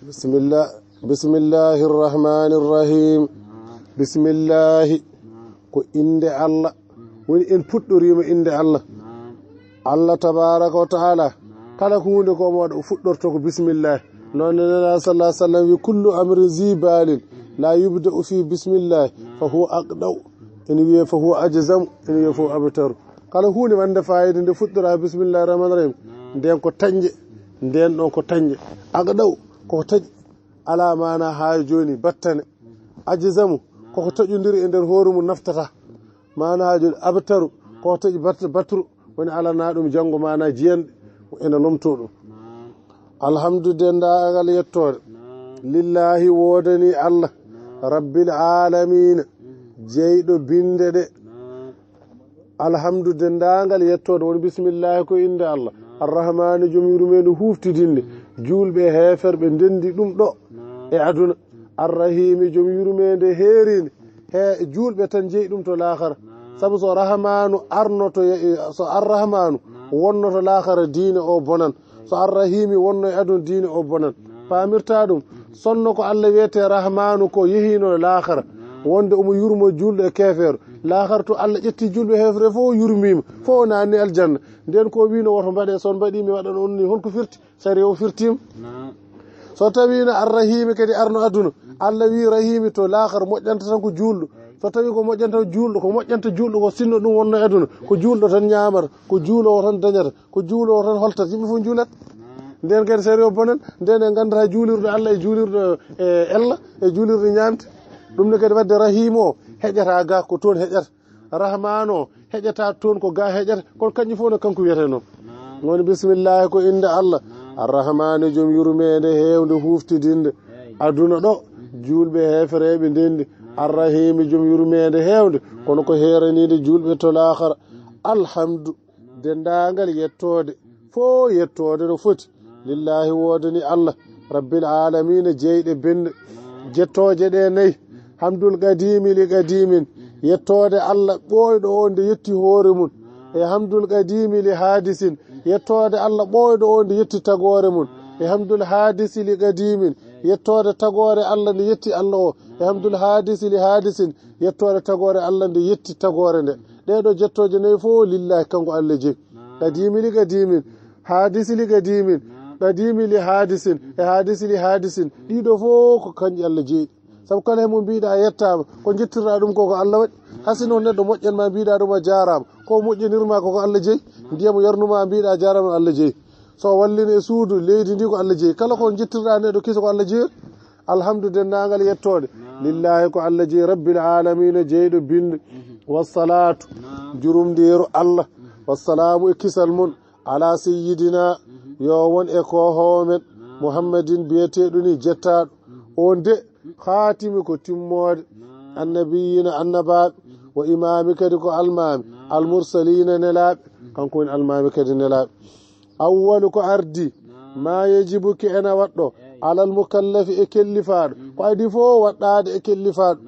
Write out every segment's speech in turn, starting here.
bismillahi irrahmani irrahim bismillahi ko inde Allah woni en puɗɗorima inde Allah Allah tabaraka wa ta'ala kala ko hunde ko moɗo o fuɗɗorto ko bismillahi noon nena sallallahu alaihi wasallam wi kullu amrin zibalin la yubda'u fi bismillahi fa huwa aqdaw ene wiye fa huwa ajzam ene wiye fa huwa abtaru kala hunde wande fayida nde fuɗɗora bismillahi rahmani rahim nden ko tanje nden ɗon ko tanje aqdaw koko taƴi ala mana ha joni battane ajzamu koko taƴodiri e nder hoore mum naftata mana ha joni abtaru koko taƴi batru woni alana ɗum janggo mana jiyanɗe ene lomto ɗum alhamdu dendagal yettode lillahi wodani Allah rabbil alamina jeyɗo binde ɗe alhamdu dendagal yettode woni bisimillahi ko inde Allah arrahmani joom yurmede huftidinde julɓe heferɓe ndendi ɗum ɗo e aduna arrahimi joom yurmede heerinde he julɓe tan jeeyi ɗum to lahara saabu so rahmanu arnoto so arrahmanu wonnoto lahara diine o bonan so arrahimi wonno e aduna diine o bonan pamirta ɗum sonno ko Allah wiyete rahmanu ko yehino lahara wonde omo yurmo julɗo e kefeero lahara to Allah ƴetti julɓe hefre fof yurmima fof nanni aljanna nden ko wino woto mbaɗe son mbaɗi mi waɗan on ni holko firti sari o firtima so tawino arrahimi kadi arno aduna Allah wi rahimi to lahara moƴƴanta tan ko julɗo so tawi ko moƴƴanta julɗo ko moƴƴanta julɗo ko sinno ɗum wonno e aduna ko julɗo tan ñamata ko juulowo tan dañata ko juulowo tan holtata yimɓe fof juulat nden kadi sari o bonan nden e gandata juulirɗo Allah e juulirɗo e ella e juulirɗo ñamde ɗum ne kadi wadde rahim o heƴata ga ko toon heƴata rahman o heƴata toon ko ga heƴata kono kañƴi fof no kanko wiyete noon woni bisimillahi ko inde Allah arrahmani joom yurmede hewde huftidinde aduna ɗo julɓe hefereɓe ndendi arrahimi joom yurmede hewde kono ko heranide julɓe to lahara alhamdu dendagal yettode fo yettode no foti lillahi wodani Allah rabbil alamina jeyɗe bende jettoje ɗe nayyi hamdul qadimi li qadimin yettode Allah ɓoyɗo o nde yetti hoore mum e hamdul qadimi li hadisin yettode Allah ɓoyɗo o nde yetti tagore mum e hamdul hadisi li qadimin yettode tagore Allah nde yetti Allah o e hamdul hadisi li hadisin yettode tagore Allah nde yetti tagore nde ɗeɗo jettoje nayyi fof lillahi kanko Allah jeyi qadimi li qadimin hadisi li qadimin qadimi li hadisin e hadisi li hadisin ɗiɗo fof ko kanƴi Allah jeyi sabu kala hemo mbiɗa yettama ko jettirɗa ɗum koko Allah waɗi hasino neɗɗo moƴƴanma mbiɗa ɗum a jarama ko moƴƴanirma koko Allah jeyi ndiyamo yarnuma mbiɗa jarama no Allah jeyi so wallini e suudu leydi ndi ko Allah jeyi kala ko jettirɗa neɗɗo kiso ko Allah jeyi alhamdu dendagal yettode lillahi ko Allah jeyi rabbil alamina jeyɗo binde wassalatu jurumdiru Allah wassalamu e kisal mun ala sayyidina yo won e kohowo men muhammadin biyeteɗo ni jettaɗo on de khatimi ko timmode annabiyina annabaɓe wa imami kadi ko almami almursalina nelaɓe kanko woni almami kadi nelaɓe awwalu ko ardi ma yajibuki ena waɗɗo alal mukallafi e kellifaɗo ko adi fo waɗɗade e kellifaɗo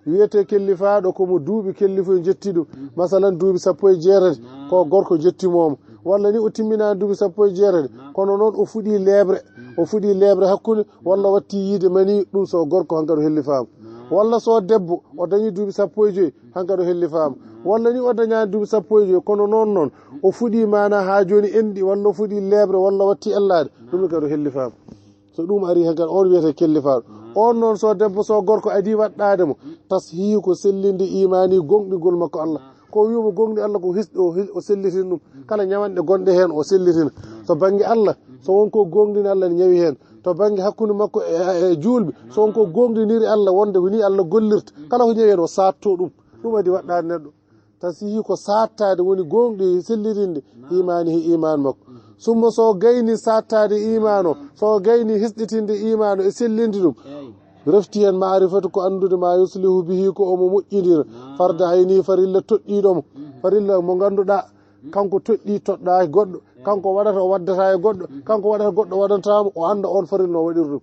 wiyete kellifaɗo komo duuɓi kellifoye jetti ɗum masalan duuɓi 17 ko gorko jettimomo walla ni o timminani duuɓi 17 kono noon o fuɗi lebre hakkude walla watti yiide mani ɗum so gorko hanka ɗo hellifama walla so debbo o dañi duuɓi 15 hanka ɗo hellifama walla ni o dañani duuɓi 15 kono noon o fuɗi mana ha joni enɗi walla o fuɗi lebre walla watti ellade ɗum ka ɗo hellifama so ɗum ari hanka on wiyete kellifaɗo on noon so debbo so gorko adi waɗɗade mo tashihi ko sellinde imani gonɗigol makko Allah ko wiimo gonɗi Allah ko hisɗo o sellitin ɗum kala ñawanɗe gonɗe hen o sellitina so banggue Allah so wonko gonɗini Allah ne ñawi hen to banggue hakkude makko e julɓe so wonko gonɗiniri Allah wonde ko ni Allah gollirta kala ko ñawi hen o satto ɗum adi waɗɗade neɗɗo tashihi ko sattade woni gonɗi sellirinde imani he iman makko summa so gayni sattade iman o so gayni hisɗitinde iman o e sellinde ɗum refti hen ma'rifatu ko andude ma yuslihu bihi ko omo moƴƴidira farda hayni farilla toɗɗiɗomo farilla mo ganduɗa kanko toɗɗi toɗɗa goɗɗo kanko waɗata o waddata e goɗɗo kanko waɗata goɗɗo waɗantamo o anda on farilla no waɗiri ɗum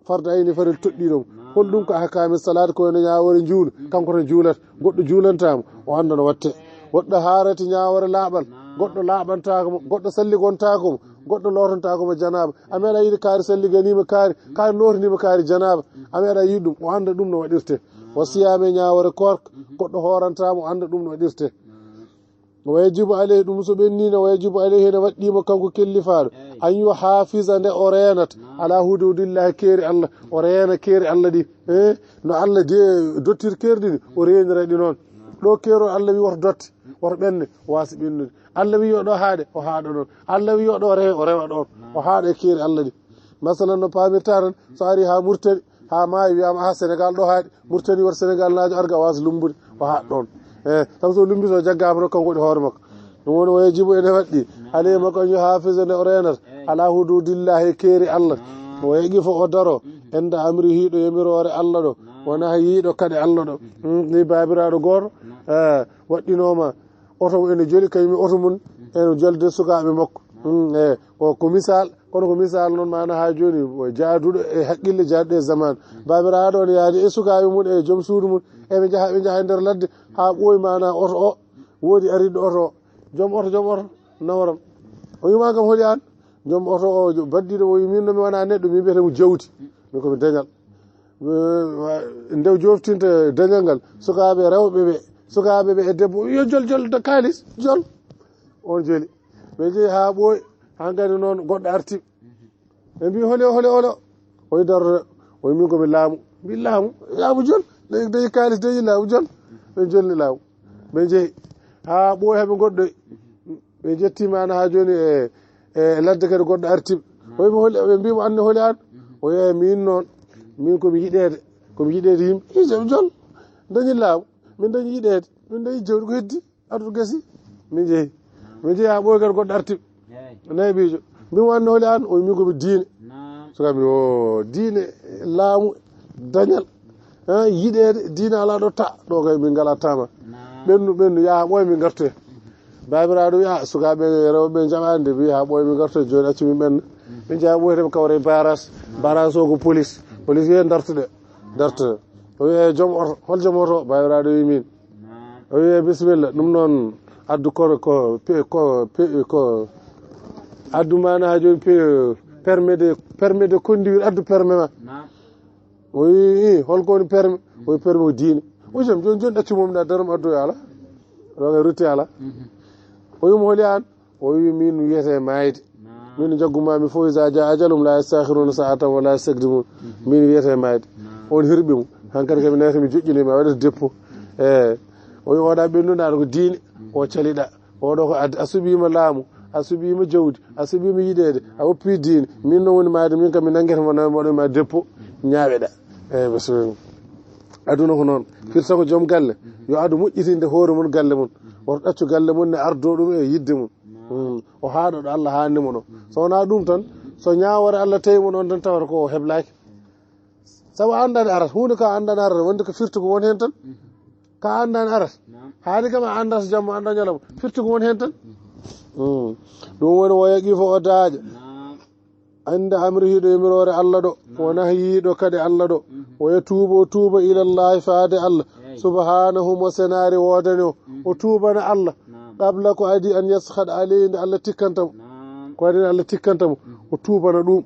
farda hayni farilla toɗɗiɗomo holɗum ko ahkami salade ko no ñawore juula kanko tan juulata goɗɗo juulantama o anda no watte goɗɗo haarati ñawore laaɓal goɗɗo laaɓantako mo goɗɗo salligontako mo goɗɗo lortontakoma janaba a meeɗa yiide kaari salliganima kaari lortinima kaari janaba a meeɗa yiide ɗum o anda ɗum no waɗirte o siyame ñawore korka goɗɗo horantama o anda ɗum no waɗirte wayajibu aleyhi ɗum so ɓennino wayajibu aleyhi ne waɗɗimo kanko kellifaɗo an yo hafisa nde o renata ala hududillahi keeri allah o reena keeri allah ɗi no allah dottir keerɗi ni o renira ɗi noon ɗo keerol allah wi woto dotte woto ɓenne wasa ɓennude allah wi yo ɗo haaɗe o haaɗa ɗon allah wi yo ɗo rewe o rewa ɗon o haaɗa e keeri allah ɗi masalan no pamirta tan so ari ha Mauritanie ha maayi wiyama ha Sénégal ɗo haaɗi Mauritanie wata Sénégal naajo arga wasa lumbude o haaɗa ɗon sabu so lumbito jaggama ɗo kanko waɗi hoore makko ɗum woni o yajibu ene waɗɗi alay makko yo hafisa nde o renata ala hududillahi keeri allah o yeeqi fo o daro enda amri hiiɗo yamirore allah ɗo wona yiiɗo kadi allah ɗo ni babiraɗo goto waɗɗinoma oto ene joli kañum oto mum ene jolde sukaɓe makko ko misal kono ko misal noon mana ha joni jaaduɗo e haqqille jaaduɗo e zaman babiraɗo ne yaadi e sukaɓe mum e joom suudu mum eɓe jaaha e nder ladde ha ɓooyi mana oto o woodi ariɗɗo oto o joom oto nawaram o wima kam hooli an joom oto o baddiɗo o wi min nomi wona neɗɗo min mbiyetemo jawdi min komi dañal ndew joftinta dañal ngal sukaɓe rewɓe ɓe sukaɓe ɓe e debbo yo jol kalis jol on joli ɓe jeeyi ha ɓooyi hankadi noon goɗɗo arti ɓe mbi hole oyi darroɗo oyi min komi laamu mbi laamu jol dañi kalis dañi laamu jol ɓe jolni laamu ɓe jeeyi ha ɓooyi haɓe goɗɗoy ɓe jettimana ha joni e ladde kadi goɗɗo artiɓe ɓe mbimo anne holi an o yeeya min noon min komi yiɗede yimɓe jaɓe jol dañi laamu min dañi yiɗede min dañi jawdi ko heddi aduɗo gasi min jeeyi ha ɓooyi kadi goɗɗo artiɓe naybijo mbimo anne holi an o min komi diine sokami o diine laamu dañal yiɗede diine ala ɗo ta ɗo kay min ngala tama ɓennu yaha ɓooy min gartoye babiraɗo wi a sukaɓe rewɓe jaɓande wi ha ɓooy min gartoye joni acci min ɓenna min jaa ɓooytema kawre barage o ko police wiye dartuɗe o wiye joom oto hol joom oto babiraɗo wi min o wiye bisimilla ɗum noon addu ko addu mana ha joni permis de conduire addu permis ma o wi holko woni permis o wi permis o diine o jom joni ɗaccu mum ɗa darum addu ala ɗoga rutti ala o wimo holi an o wi min wiyete mayde min jaggumami fo isa dia ajalum la yastakhiruna sa'atan wala yastakdimun min wiyete mayde on hirɓi mum hankkadi kami nayta mi joƴƴinima waɗata dépôt o wi oɗa ɓennuɗa ko diine o caliɗa oɗo ko a suɓima laamu a suɓima jawdi a suɓima yiɗede a woppi diine min noon woni mayde min kam mi nanguete moɗoma dépôt ñaweɗa bisimilla aduna ko noon firta ko joom galle yo adu moƴƴitinde hoore mum galle mum woto ɗaccu galle mum ne ardo ɗum e yidde mum o haaɗo ɗo allah hannimo ɗo so wona ɗum tan so ñawore allah tawi mo ɗon tan tawata ko o heblaki sabu andani arat hunde ka andani arat wonde ko firti ko woni hen tan ka andani arat haali kam a anda so jamma anda ñalawma firti ko woni hen tan ɗum woni wo yaqi fo o daaƴa ande amri hiɗo yamirore allah ɗo wona yiiɗo kadi allah ɗo o tuuba ilallahi faade allah subhanahu mo senari wodani o tuubana allah qabla ko adi an yaskhad alayhi nde allah tikkantamo ko adi allah tikkantamo o tuubana ɗum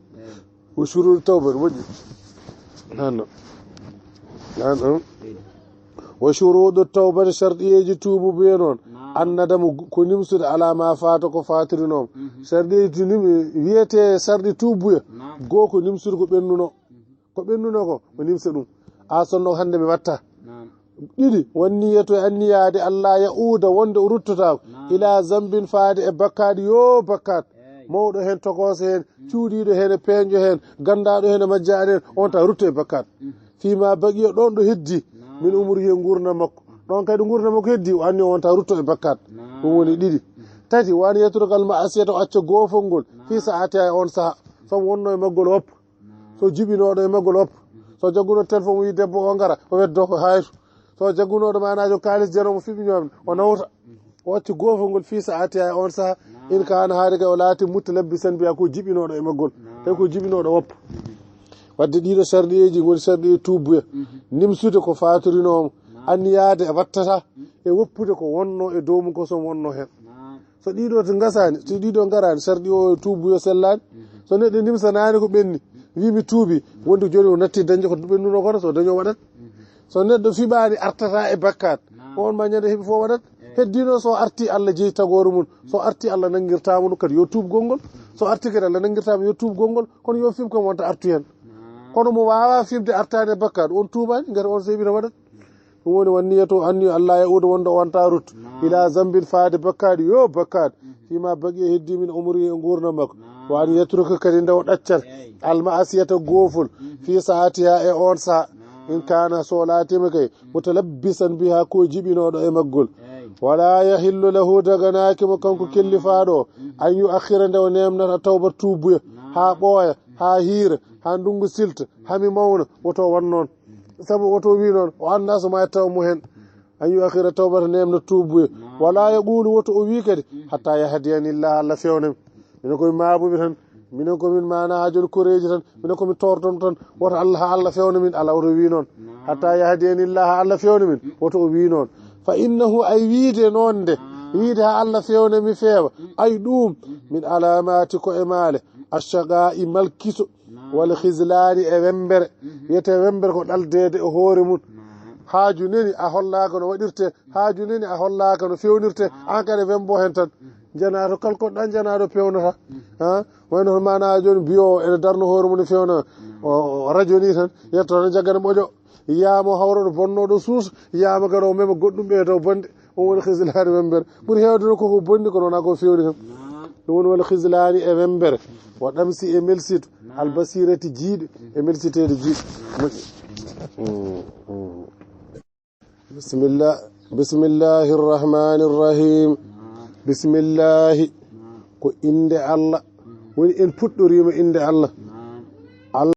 o sururu tawba moƴƴi nanno wo shuruɗu tawbati sharɗiyeji tuubu biye noon annadamu ko nimsude ala ma fata ko fatirinoma sharɗiyeji wiyete sarɗi tuubuya goo ko nimsude ko ɓennuno ko o nimsa ɗum a sonno hande mi watta ɗiɗi wonniyeto e anniyade allah yauda wonde o ruttotako ila zambin faade e bakkade yo bakkat mawɗo hen tokose hen cuuɗiɗo hen e peeño hen gandaɗo hen e majjaɗo hen on ta rutto e bakkat fima baqiyo ɗon ɗo heddi min umri he gurna makko ɗon kadi gurna makko heddi o anni on ta rutto e bakkat ɗum woni ɗiɗi tati wani yettudogal ma asiyata o acca goofol ngol fi saati ha on saaha somo wonno e maggol woppa so jibinoɗo e maggol woppa so jagguno téléphone wi debbo o gara o weddo ko hayto so jaggunoɗo manajo kalis janomo fiɓiñomde o nawta o acca goofol ngol fi saati ha on saaha in kana haade kay o laati mutta labbisan mbiya ko jibinoɗo e maggol tawi ko jibinoɗo woppa wadde ɗiɗo sarɗiyeji goni sarɗiye tuubuya nimsude ko fatorinomo anniyade e wattata e woppude ko wonno e dow mum ko son wonno hen so ɗiɗo to gasani so ɗiɗo garani sarɗi o tuubu yo sellani so neɗɗo nimsanani ko ɓenni wimi tuubi wonde joni o natti dañde ko ɓennuno kono so daño waɗat so neɗɗo fiɓani artata e bakkat on ma ñande heeɓi fo waɗat heddino so arti Allah jeeyi tagore mum so arti Allah nanguirtamo ɗum kadi yo tuubgol ngol so arti kadi Allah nanguirtamo yo tuubgol ngol kono yo fim kam wonta artu hen kono mo wawa fimde artani e bakkat on tuubani gati on so heeɓino waɗat ɗum woni wanniyato anni Allah e udo wonde wonta rut ila zambin faade bakkadi yo bakkad fima bagi heddi min umri e gurdam makko wa an yatruka kadi ndaw ɗaccal almasiyata goofol fi saatiha e on sa in kana so laatima kay mutalabbisan biha ko jibinoɗo e maggol wala yahillu lahu daganakimo kanko kellifaɗo an yu akhira ndew nemnata tawba tuubuya ha ɓooya ha hiira ha ndungu silta hami mawna woto wan noon sabu woto wi noon o anda so ma taw mo hen an yu akhira tawbata nemna tuubuya wala yaqulu woto o wi kadi hatta yahdiyanillah Allah fewnami minen koye mabuɓe tan minen komin mana hajol koreji tan minen komin torton tan woto Allah fewna min ala woto wi noon hatta yahdiyanillah Allah fewna min woto o wi noon fa innahu ay wiide noon de wiide ha Allah fewna mi feewa ay ɗum min alamati ko e maale ashaga'i malkiso wal khizlani e wembere wiyete wembere ko ɗaldede e hoore mum haaju neni a hollaka no waɗirte haaju neni a hollaka no fewnirte an kadi wembo hen tan janato kalko ɗan janaɗo pewnata ha wayno mana joni biyo ene darno hoore mum fewna o radio ni tan yetto tan jaggana ɓoƴo yiyama hawroɗo bonnoɗo suusa yiyama kadi o mema goɗɗum ɓe taw bonde on woni khislani wembere ɓuuri hewde no koko bonni kono wona ko fewni tan ɗum woni wala khislani e wembere o ɗamsi e melsitu albasirati jiiɗe e melsitede jiiɗe bismillahi rrahmani rrahim bismillahi ko inde Allah woni en puɗɗorima inde Allah